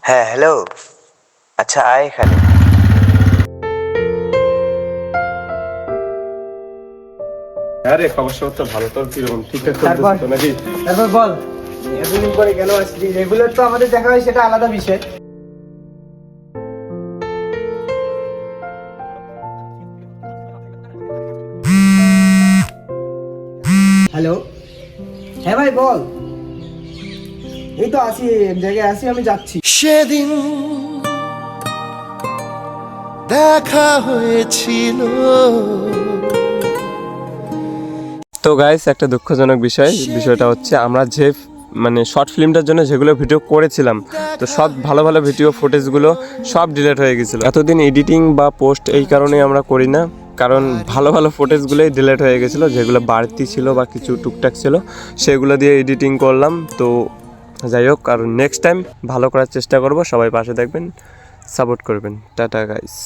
হ্যাঁ হ্যালো, আচ্ছা আয় এখানে। আরে খবর সব তো ভালো, তো কিরকম ঠিকঠাক চলতেছে তো নাকি? তারপর বল, এতদিন পরে কেন আসলি? রেগুলার তো আমাদের দেখা হয়, সেটা আলাদা বিষয়। হ্যালো, হ্যাঁ ভাই বল। এই তো আসি, এক জায়গায় আসি, আমি যাচ্ছি। সেদিন দেখা হয়েছিল। তো গাইস, একটা দুঃখজনক বিষয়টা হচ্ছে আমরা যে শর্ট ফিল্মটার জন্য যেগুলো ভিডিও করেছিলাম, তো সব ভালো ভালো ভিডিও ফুটেজগুলো সব ডিলিট হয়ে গেছিলো। এতদিন এডিটিং বা পোস্ট এই কারণেই আমরা করি না, কারণ ভালো ভালো ফুটেজগুলোই ডিলিট হয়ে গেছিলো, যেগুলো বাড়তি ছিল বা কিছু টুকটাক ছিল সেগুলো দিয়ে এডিটিং করলাম। তো যাই হোক, আর নেক্সট টাইম ভালো করার চেষ্টা করব। সবাই পাশে থাকবেন, সাপোর্ট করবেন। Tata guys.